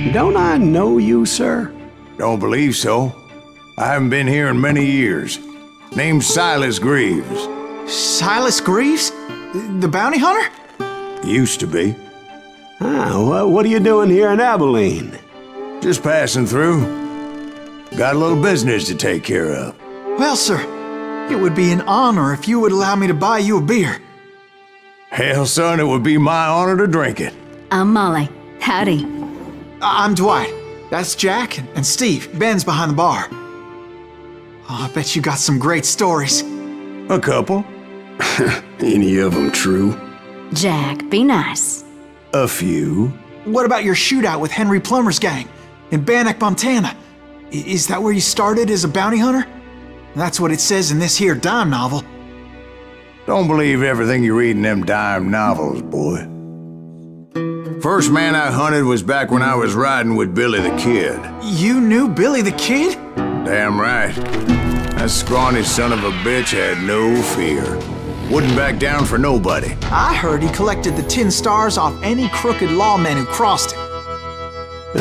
Don't I know you, sir? Don't believe so. I haven't been here in many years. Name's Silas Greaves. Silas Greaves? The bounty hunter? Used to be. Ah, what are you doing here in Abilene? Just passing through. Got a little business to take care of. Well, sir, it would be an honor if you would allow me to buy you a beer. Hell, son, it would be my honor to drink it. I'm Molly. Howdy. I'm Dwight. That's Jack and Steve. Ben's behind the bar. Oh, I bet you got some great stories. A couple. Any of them true? Jack, be nice. A few. What about your shootout with Henry Plummer's gang in Bannock, Montana? Is that where you started as a bounty hunter? That's what it says in this here dime novel. Don't believe everything you read in them dime novels, boy. First man I hunted was back when I was riding with Billy the Kid. You knew Billy the Kid? Damn right. That scrawny son of a bitch had no fear. Wouldn't back down for nobody. I heard he collected the 10 stars off any crooked lawmen who crossed him.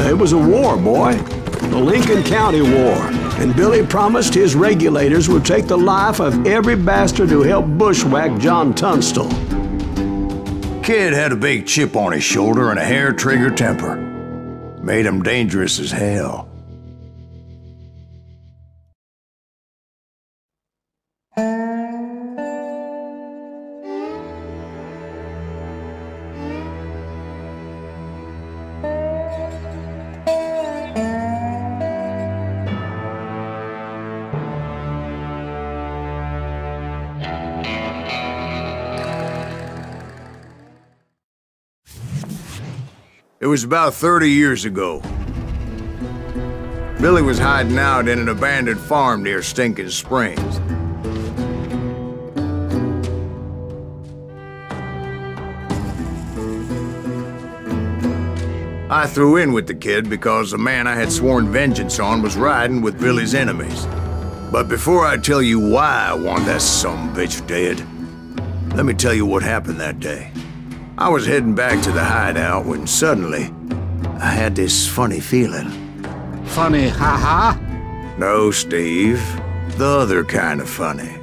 It was a war, boy. The Lincoln County War. And Billy promised his regulators would take the life of every bastard who helped bushwhack John Tunstall. Kid had a big chip on his shoulder and a hair-trigger temper. Made him dangerous as hell. It was about 30 years ago. Billy was hiding out in an abandoned farm near Stinking Springs. I threw in with the kid because the man I had sworn vengeance on was riding with Billy's enemies. But before I tell you why I want that sumbitch dead, let me tell you what happened that day. I was heading back to the hideout when suddenly I had this funny feeling. Funny, haha? No, Steve. The other kind of funny.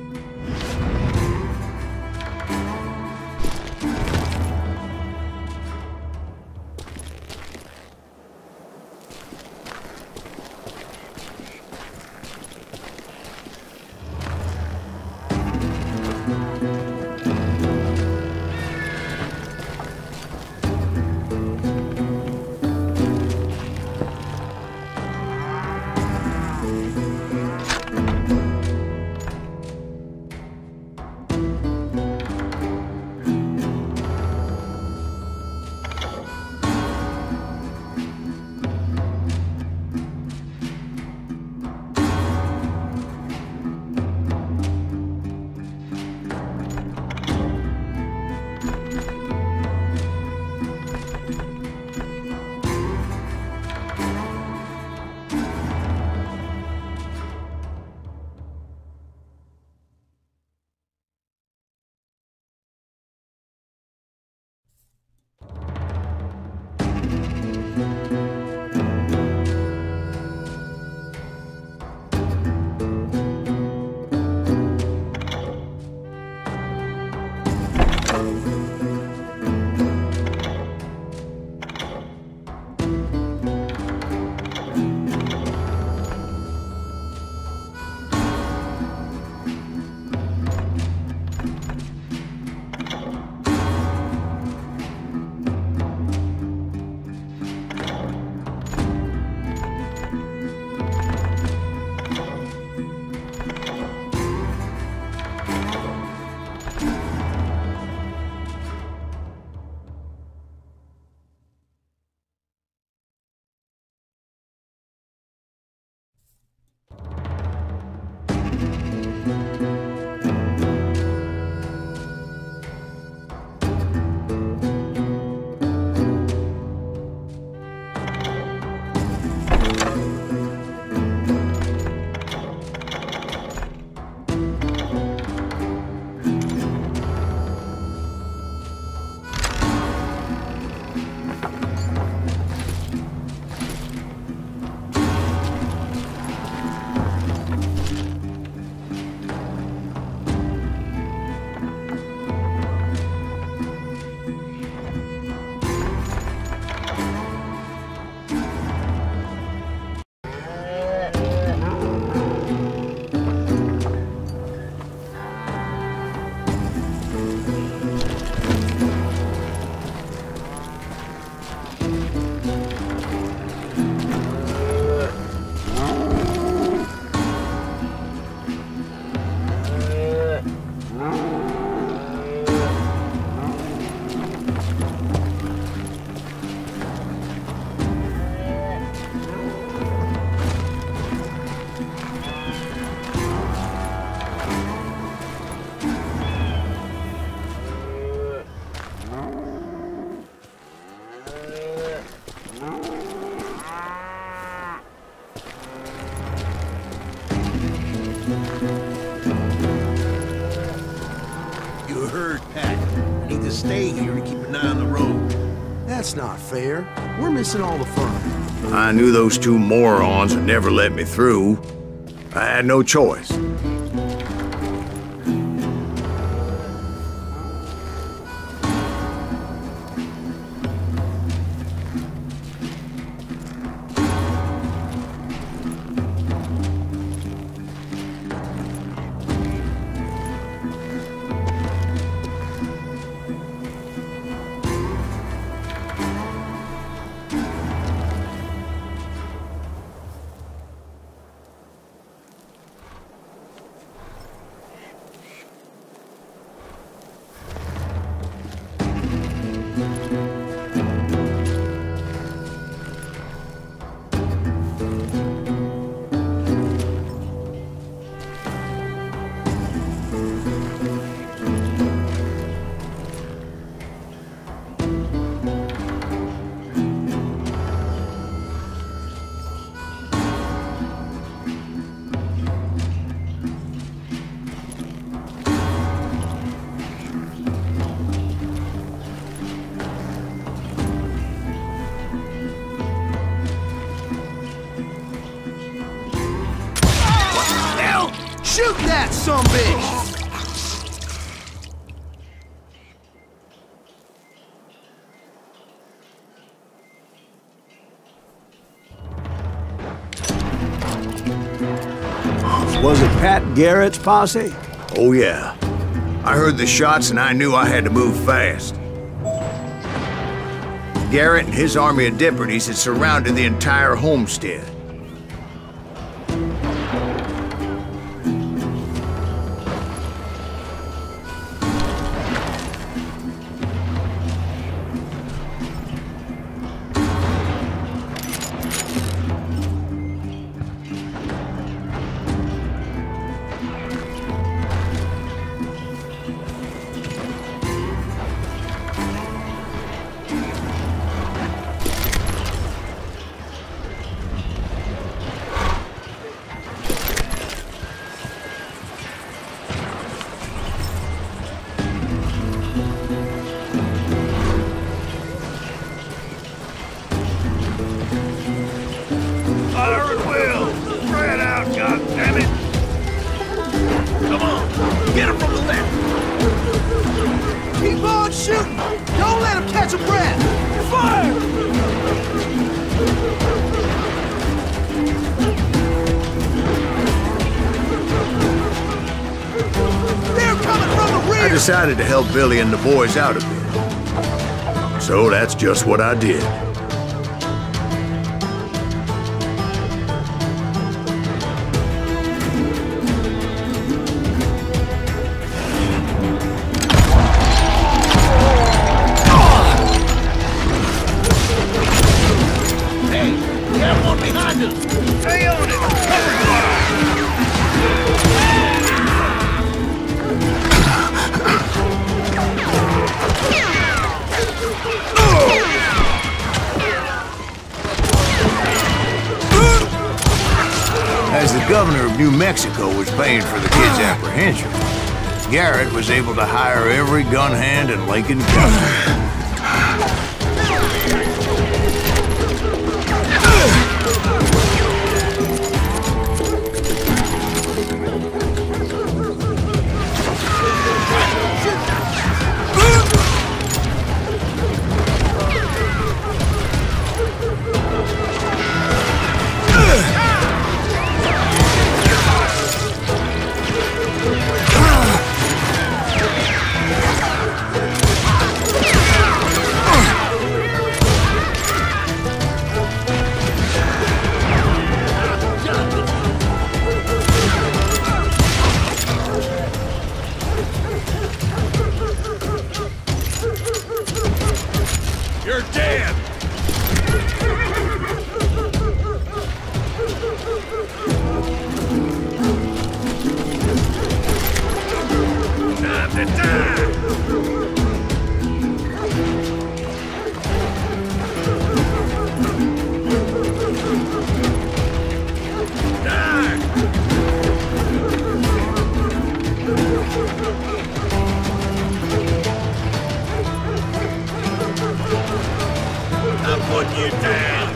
stay here to keep an eye on the road. That's not fair. We're missing all the fun. I knew those two morons would never let me through. I had no choice. Shoot that sumbitch! Was it Pat Garrett's posse? Oh yeah. I heard the shots and I knew I had to move fast. Garrett and his army of deputies had surrounded the entire homestead. Shooting! Don't let him catch a breath! Fire! They're coming from the rear! I decided to help Billy and the boys out a bit. So that's just what I did. As the governor of New Mexico was paying for the kid's apprehension, Garrett was able to hire every gun hand in Lincoln County. You're dead! Time to die! Die! I'm putting you down!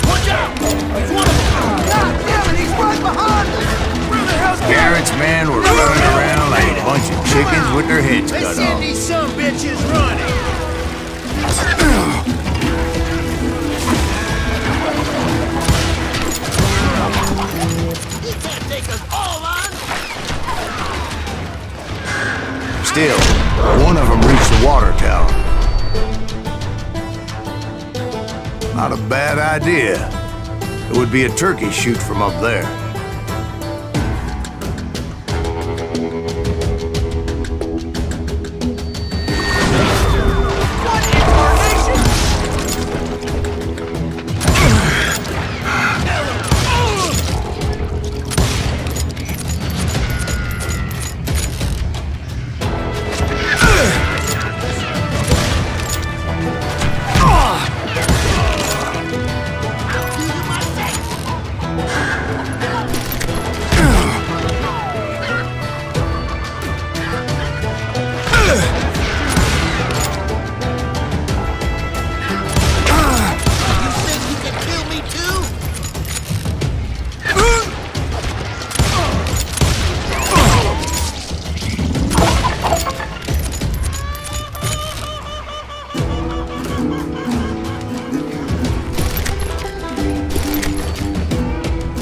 Watch out! It's one of them! God damn it, he's right behind us! Where the hell's Garrett's men were running around like a bunch of chickens with their heads They cut send off. these some bitches running! You can't take us all on! Still, one of them reached the water tower. Not a bad idea. It would be a turkey shoot from up there.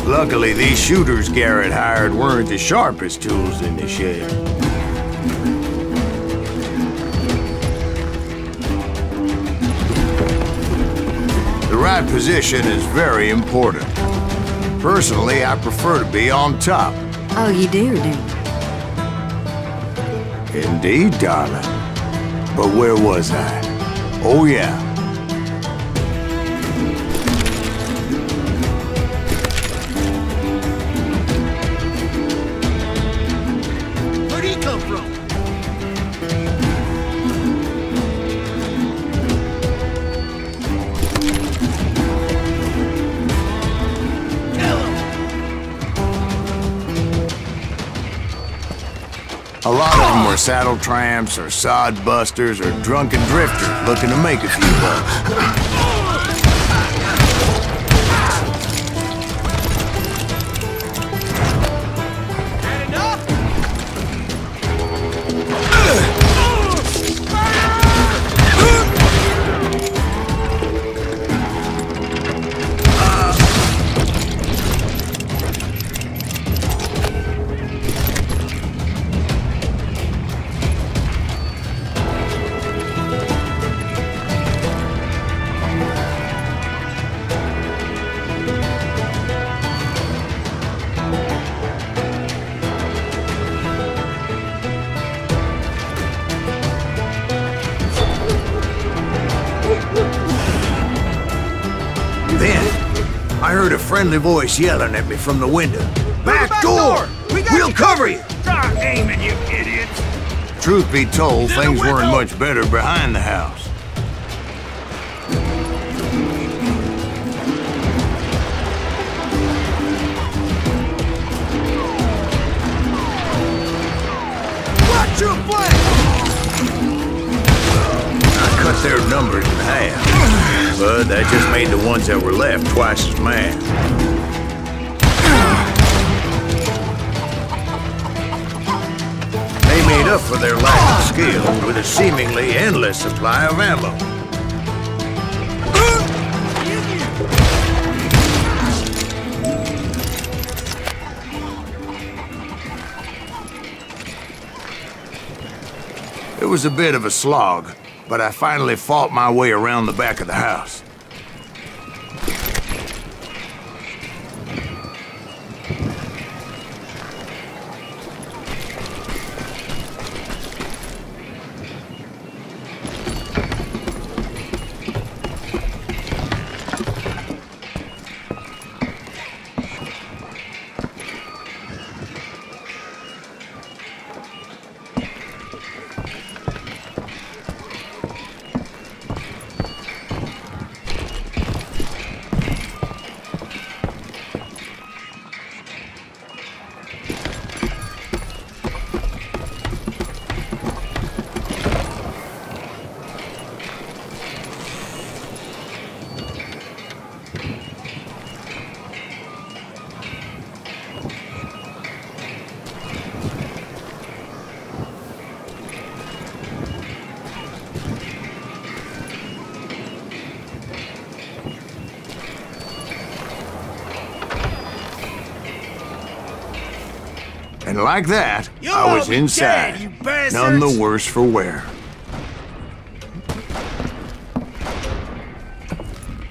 Luckily, these shooters Garrett hired weren't the sharpest tools in the shed. The right position is very important. Personally, I prefer to be on top. Oh, you do, do you? Indeed, darling. But where was I? Oh, yeah. Where'd he come from? A lot of them were saddle tramps or sod busters or drunken drifters looking to make a few bucks. Then, I heard a friendly voice yelling at me from the window. Back door! We'll cover you! Stop aiming, you idiots! Truth be told, things weren't much better behind the house. Watch your flank! I cut their numbers in half, but that just made the ones that were left twice as mad. They made up for their lack of skill with a seemingly endless supply of ammo. It was a bit of a slog, but I finally fought my way around the back of the house. And like that, You'll I was all be inside, dead, you bastards. none the worse for wear.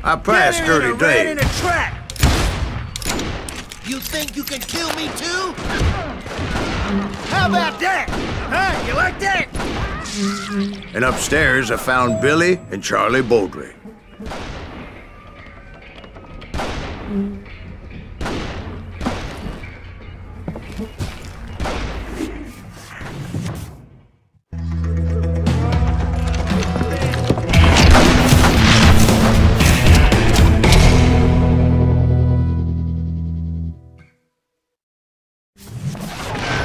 I passed Get in Dirty and ran in Dave. a trap. You think you can kill me too? How about that? Huh? You like that? And upstairs, I found Billy and Charlie Bowdre.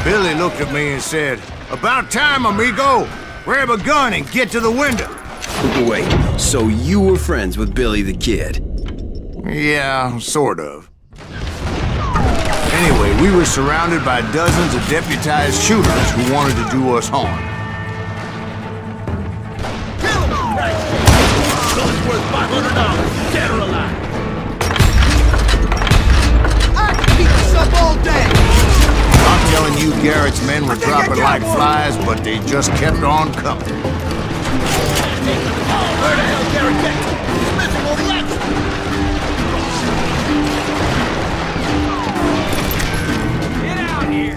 Billy looked at me and said, "About time, amigo! Grab a gun and get to the window!" Wait, so you were friends with Billy the Kid? Yeah, sort of. Anyway, we were surrounded by dozens of deputized shooters who wanted to do us harm. Kill him! Gun's worth $500, dead or alive. I can beat this up all day. I'm telling you, Garrett's men were dropping like flies, but they just kept on coming. Where the hell Garrett get to? He's missing all the action. Get out here!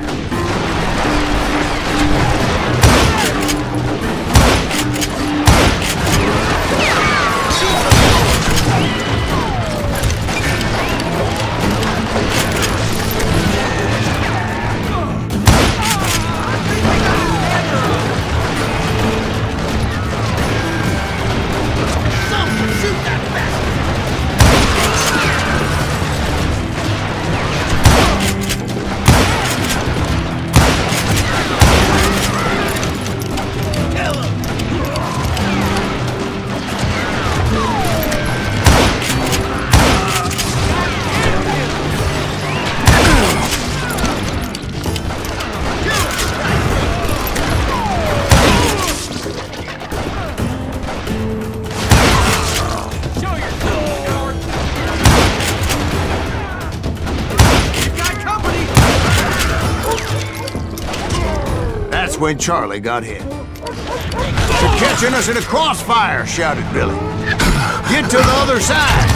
When Charlie got hit. "They're catching us in a crossfire," shouted Billy. "Get to the other side!"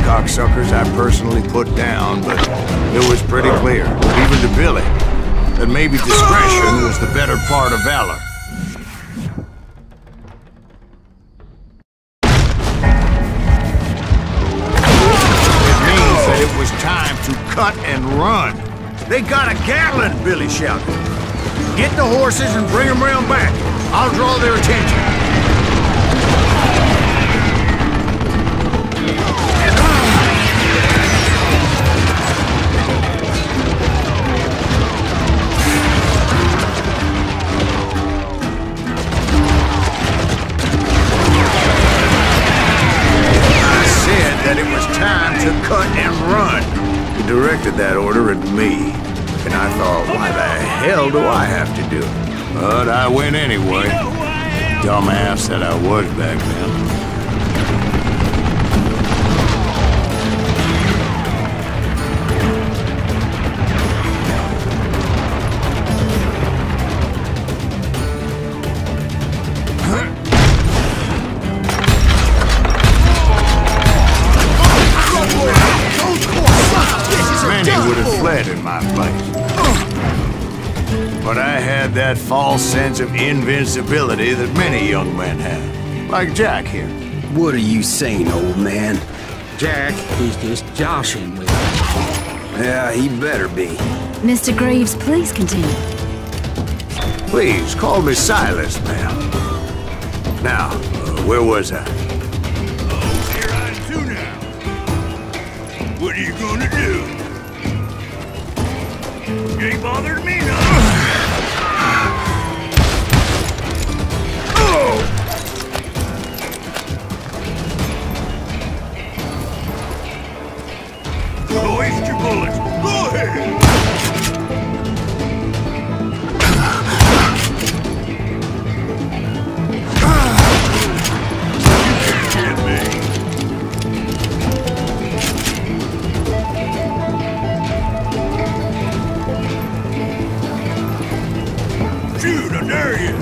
Cocksuckers I personally put down, but it was pretty clear, even to Billy, that maybe discretion was the better part of valor. It means that it was time to cut and run. "They got a Gatling!" Billy shouted. "Get the horses and bring them round back. I'll draw their attention." Cut and run. He directed that order at me, and I thought, why the hell do I have to do it? But I went anyway. Dumbass that I was back then. Many would have fled in my place. But I had that false sense of invincibility that many young men have. Like Jack here. What are you saying, old man? Jack is just joshing with me. Yeah, he better be. Mr. Greaves, please continue. Please, call me Silas, ma'am. Now, where was I? Oh, here I do now. What are you gonna do? You ain't bothered me none. Go waste your bullets. Go ahead. Shoot, I dare you!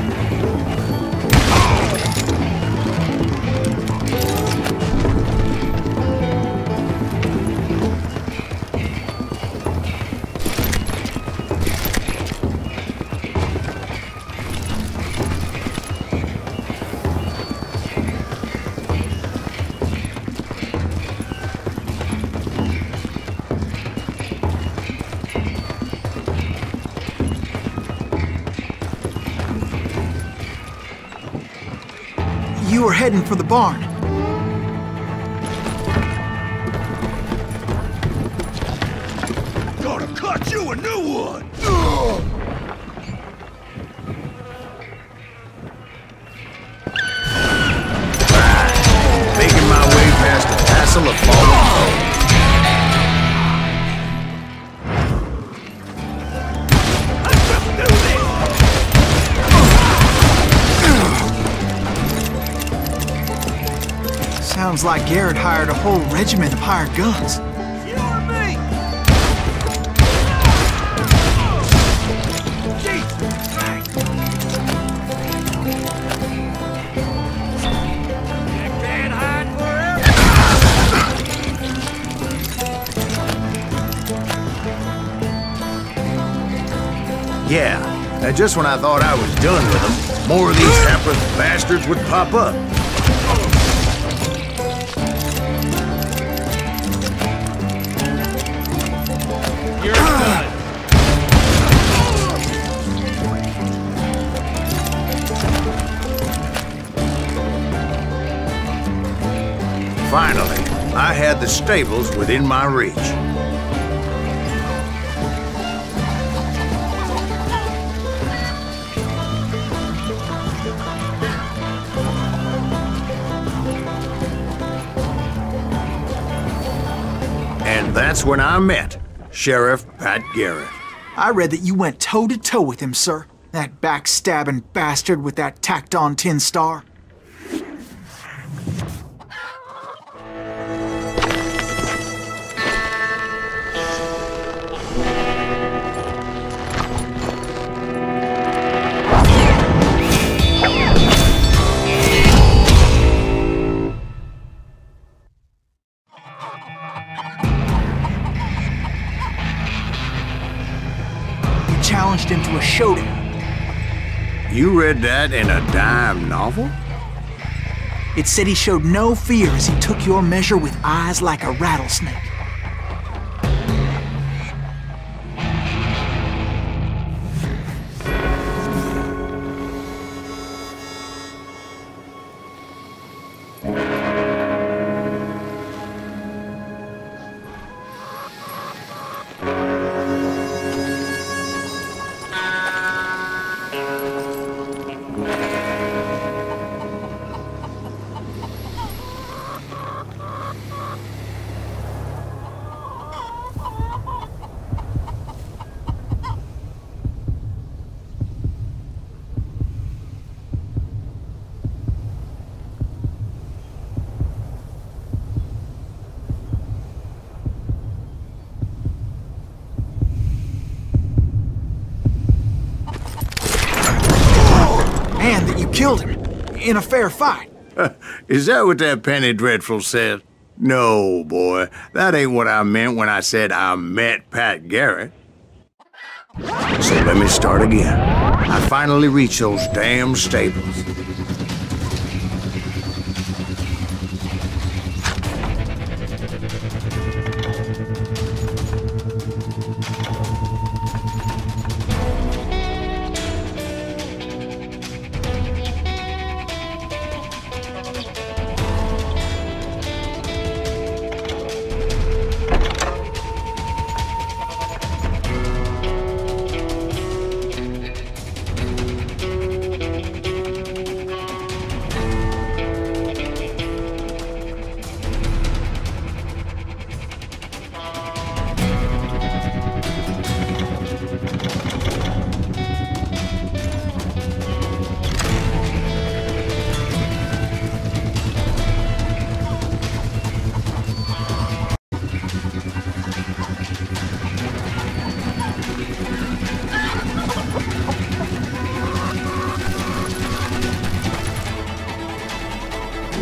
You were heading for the barn. Gotta cut you a new one! Making my way past a tassel of fallen foes. Sounds like Garrett hired a whole regiment of hired guns. You and me! Jesus Christ! You can't hide forever! Yeah, and just when I thought I was done with them, more of these hapless bastards would pop up. You're done! Finally, I had the stables within my reach. And that's when I met Sheriff Pat Garrett. I read that you went toe-to-toe with him, sir. That backstabbing bastard with that tacked-on tin star. Challenged him to a showdown. You read that in a dime novel? It said he showed no fear as he took your measure with eyes like a rattlesnake. And that you killed him in a fair fight. Is that what that penny dreadful said? No, boy. That ain't what I meant when I said I met Pat Garrett. So let me start again. I finally reached those damn stables.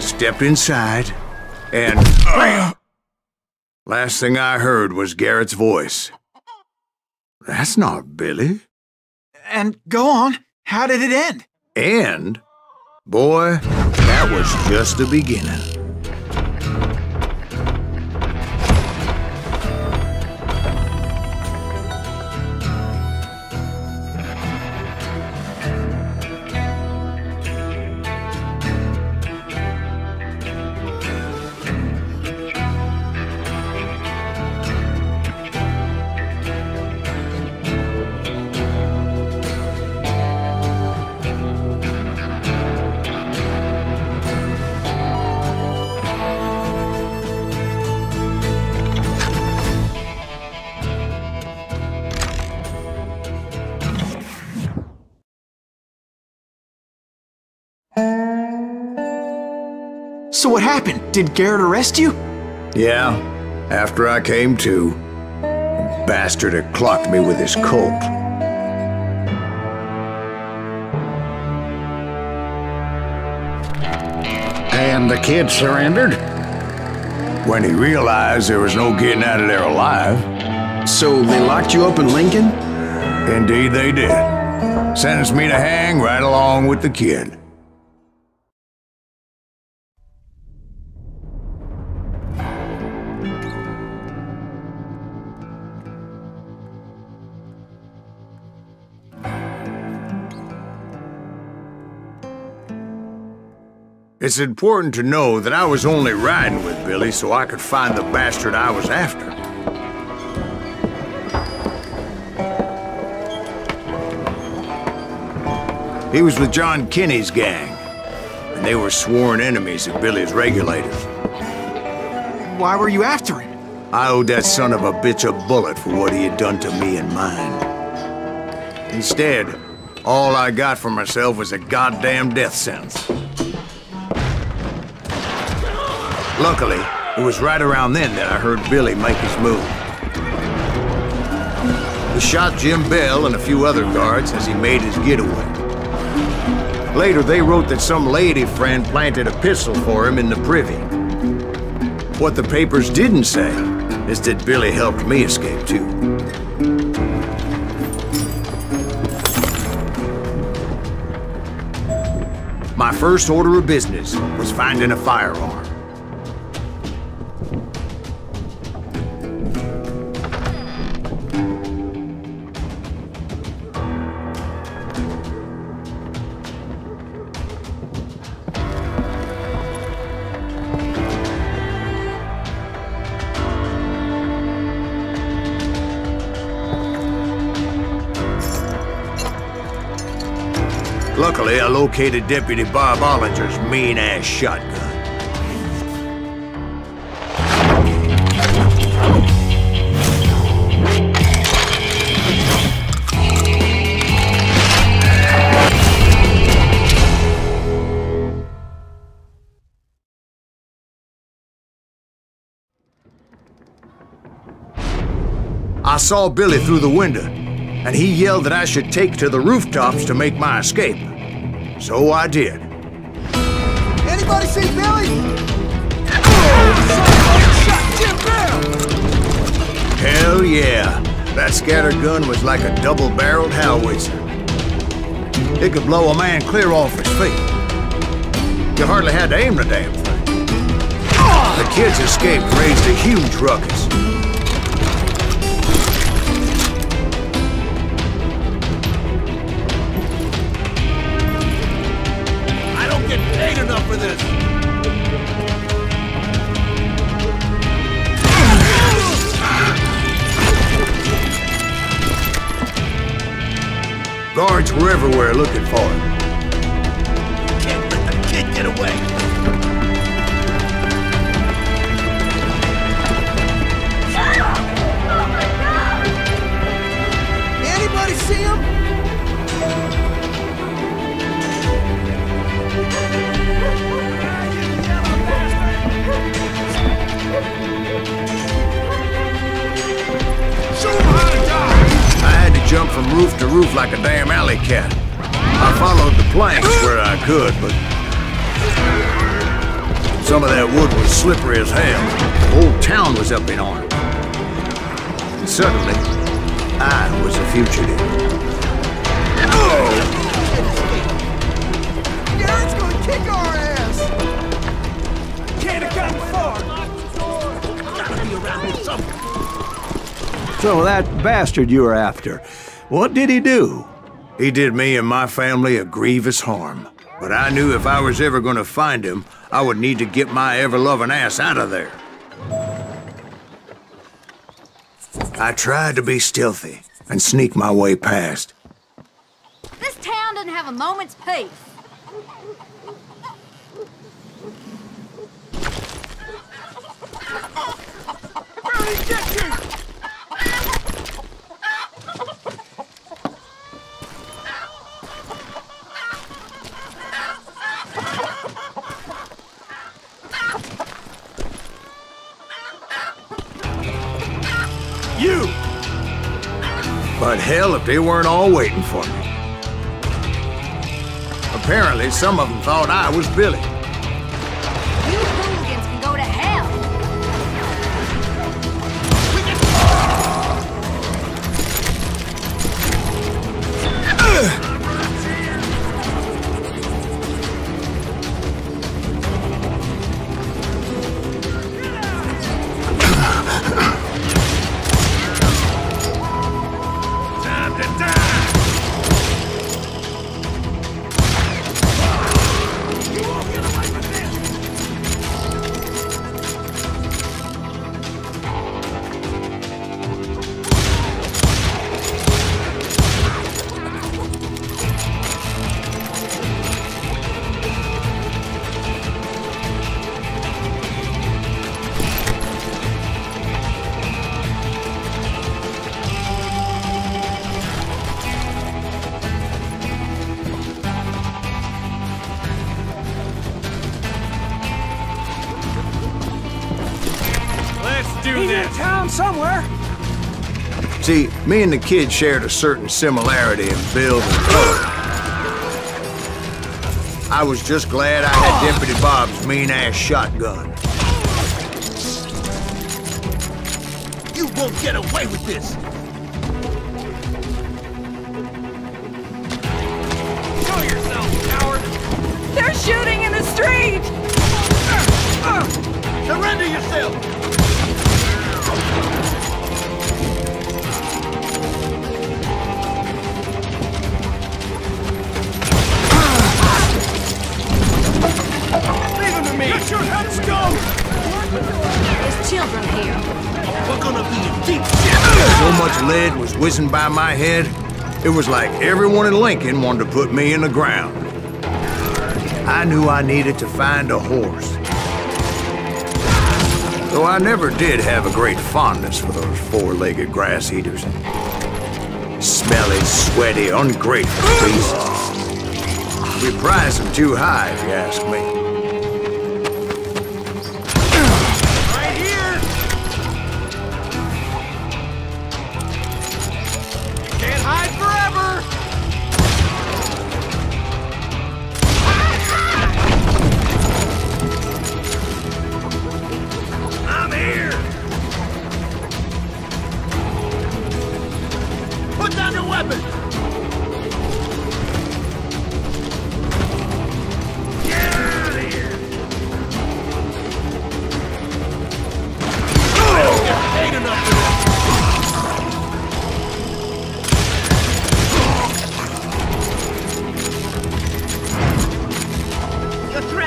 Stepped inside, and last thing I heard was Garrett's voice. That's not Billy. And go on. How did it end? And, boy, that was just the beginning. So what happened? Did Garrett arrest you? Yeah, after I came to, the bastard had clocked me with his Colt. And the kid surrendered? When he realized there was no getting out of there alive. So they locked you up in Lincoln? Indeed they did. Sentenced me to hang right along with the kid. It's important to know that I was only riding with Billy so I could find the bastard I was after. He was with John Kinney's gang, and they were sworn enemies of Billy's regulators. Why were you after him? I owed that son of a bitch a bullet for what he had done to me and mine. Instead, all I got for myself was a goddamn death sentence. Luckily, it was right around then that I heard Billy make his move. He shot Jim Bell and a few other guards as he made his getaway. Later, they wrote that some lady friend planted a pistol for him in the privy. What the papers didn't say is that Billy helped me escape too. My first order of business was finding a firearm. Luckily, I located Deputy Bob Ollinger's mean-ass shotgun. I saw Billy through the window, and he yelled that I should take to the rooftops to make my escape. So I did. Anybody see Billy? Oh, somebody shot Jim Bell! Hell yeah. That scatter gun was like a double-barreled howitzer. It could blow a man clear off his feet. You hardly had to aim the damn thing. The kids escaped, raised a huge ruckus. I don't get paid enough for this. Guards were everywhere looking for him. Can't let the kid get away. Anybody see him? Show him how to die! I had to jump from roof to roof like a damn alley cat. I followed the planks where I could, but some of that wood was slippery as hell. The whole town was up in arms. And suddenly, I was a fugitive. Garrett's gonna kick our ass! Can't have gotten far! Gotta be around here somewhere. So that bastard you were after, what did he do? He did me and my family a grievous harm. But I knew if I was ever gonna find him, I would need to get my ever-loving ass out of there. I tried to be stealthy and sneak my way past. This town doesn't have a moment's peace. Barely get you! You! But hell, if they weren't all waiting for me. Apparently, some of them thought I was Billy. You hooligans can go to hell. Time to die! You won't get away with this! He's in town somewhere. See, me and the kid shared a certain similarity in build and color. I was just glad I had Deputy Bob's mean-ass shotgun. You won't get away with this! Show yourself, coward! They're shooting in the street! Surrender yourself! Leave him to me! Get your heads go! There's children here. We're gonna be in deep shit! So much lead was whizzing by my head, it was like everyone in Lincoln wanted to put me in the ground. I knew I needed to find a horse. Though I never did have a great fondness for those four-legged grass eaters. Smelly, sweaty, ungrateful beasts. We prize them too high, if you ask me. Right here! You can't hide forever! I'm here!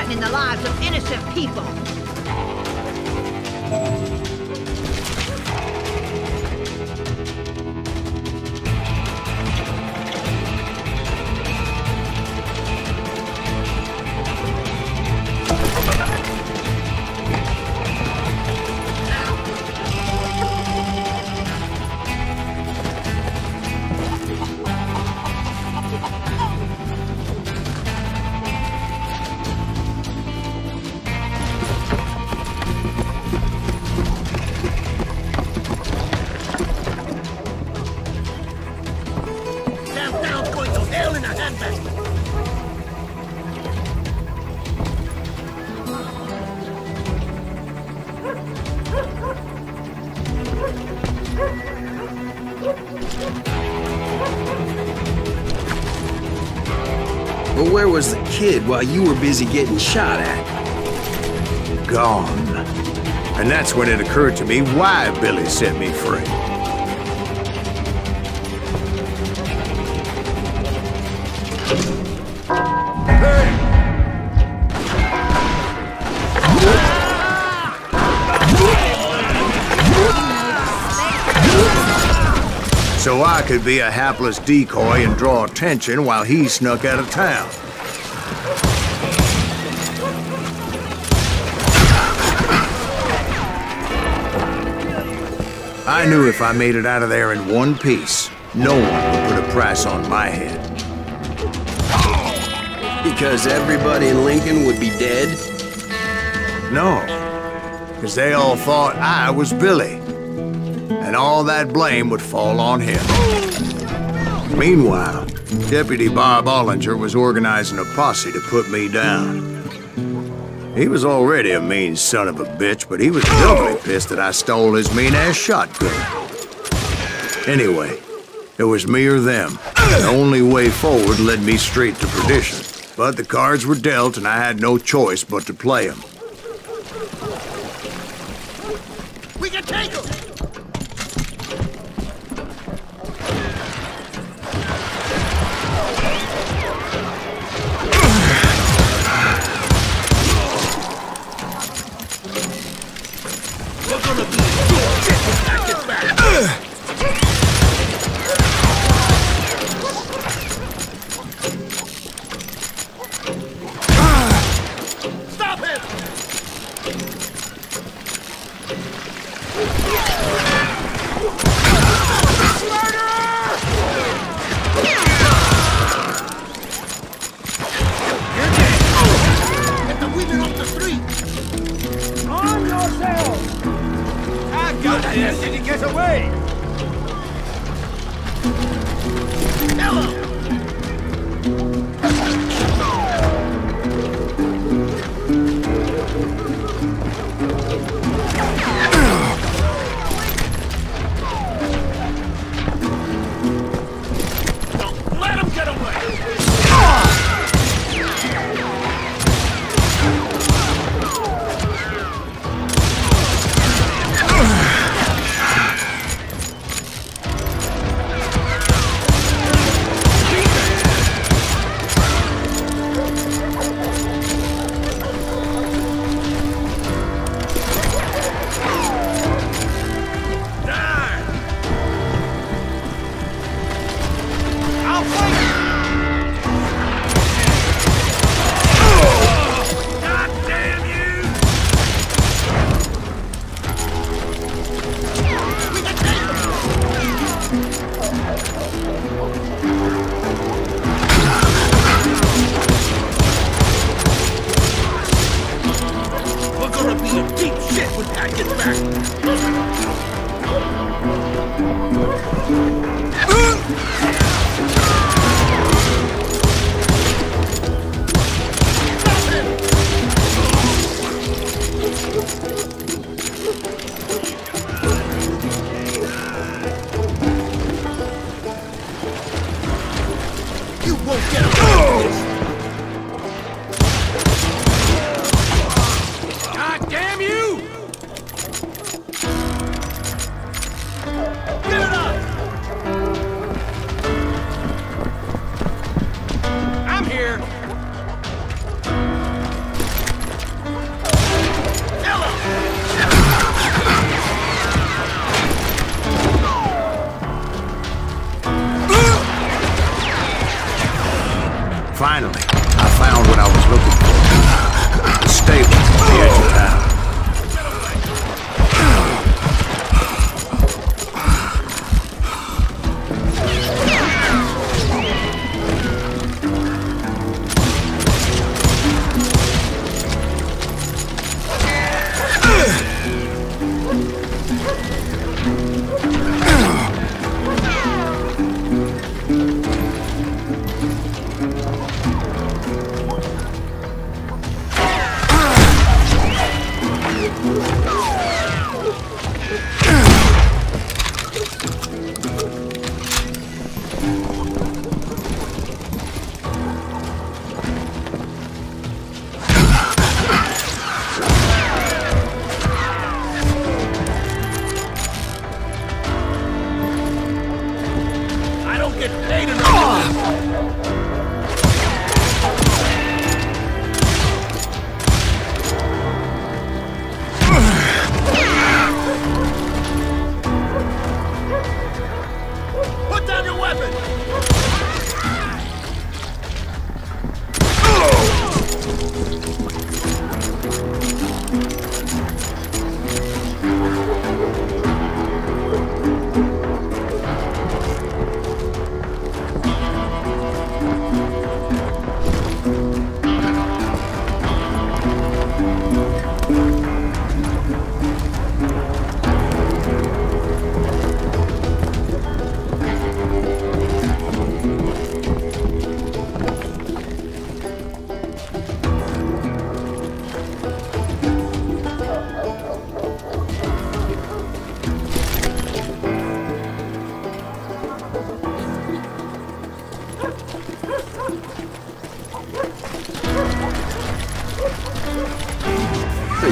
threatening the lives of innocent people. But where was the kid while you were busy getting shot at? Gone. And that's when it occurred to me why Billy set me free. So I could be a hapless decoy and draw attention while he snuck out of town. I knew if I made it out of there in one piece, no one would put a price on my head. Because everybody in Lincoln would be dead? No, because they all thought I was Billy. And all that blame would fall on him. Meanwhile, Deputy Bob Ollinger was organizing a posse to put me down. He was already a mean son of a bitch, but he was doubly pissed that I stole his mean-ass shotgun. Anyway, it was me or them. The only way forward led me straight to perdition. But the cards were dealt, and I had no choice but to play them. We can take him! Did he get away? Don't let him get away!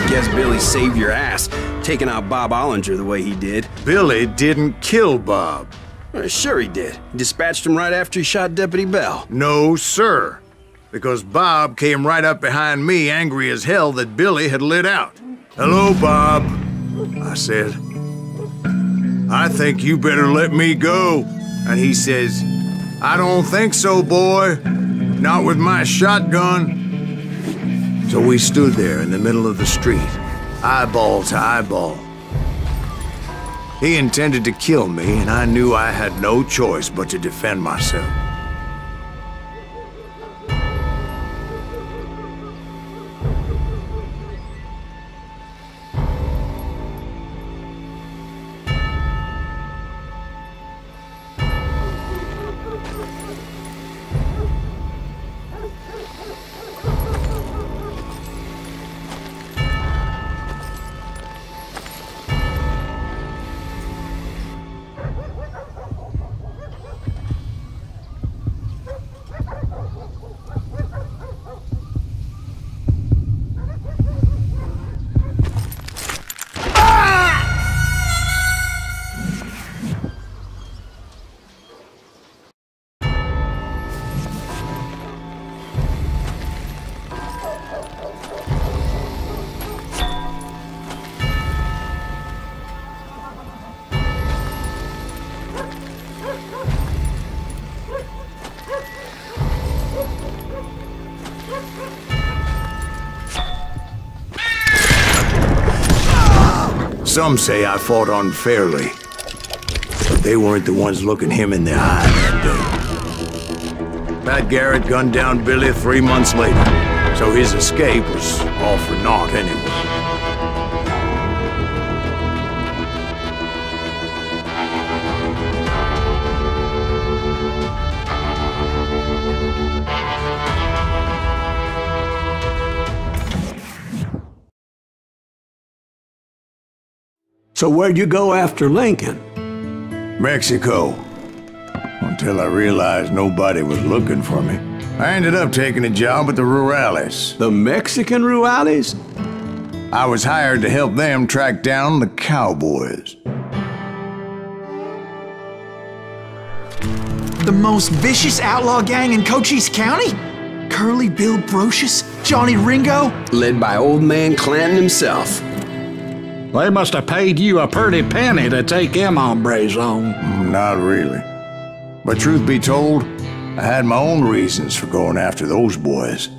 Guess Billy saved your ass, taking out Bob Ollinger the way he did. Billy didn't kill Bob. Sure he did. He dispatched him right after he shot Deputy Bell. No, sir. Because Bob came right up behind me, angry as hell that Billy had lit out. "Hello, Bob," I said. "I think you better let me go." And he says, "I don't think so, boy. Not with my shotgun." So we stood there in the middle of the street, eyeball to eyeball. He intended to kill me, and I knew I had no choice but to defend myself. Some say I fought unfairly, but they weren't the ones looking him in the eye that day. Pat Garrett gunned down Billy 3 months later, so his escape was all for naught anyway. So where'd you go after Lincoln? Mexico. Until I realized nobody was looking for me. I ended up taking a job at the Rurales. The Mexican Rurales? I was hired to help them track down the cowboys. The most vicious outlaw gang in Cochise County? Curly Bill Brocious? Johnny Ringo? Led by old man Clanton himself. They must have paid you a pretty penny to take them hombres on. Not really. But truth be told, I had my own reasons for going after those boys.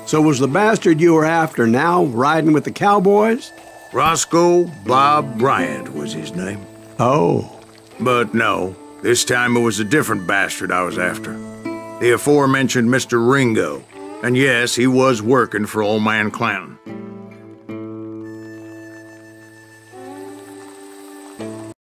So was the bastard you were after now riding with the cowboys? Roscoe Bob Bryant was his name. Oh. But no, this time it was a different bastard I was after. The aforementioned Mr. Ringo. And yes, he was working for old man Clanton.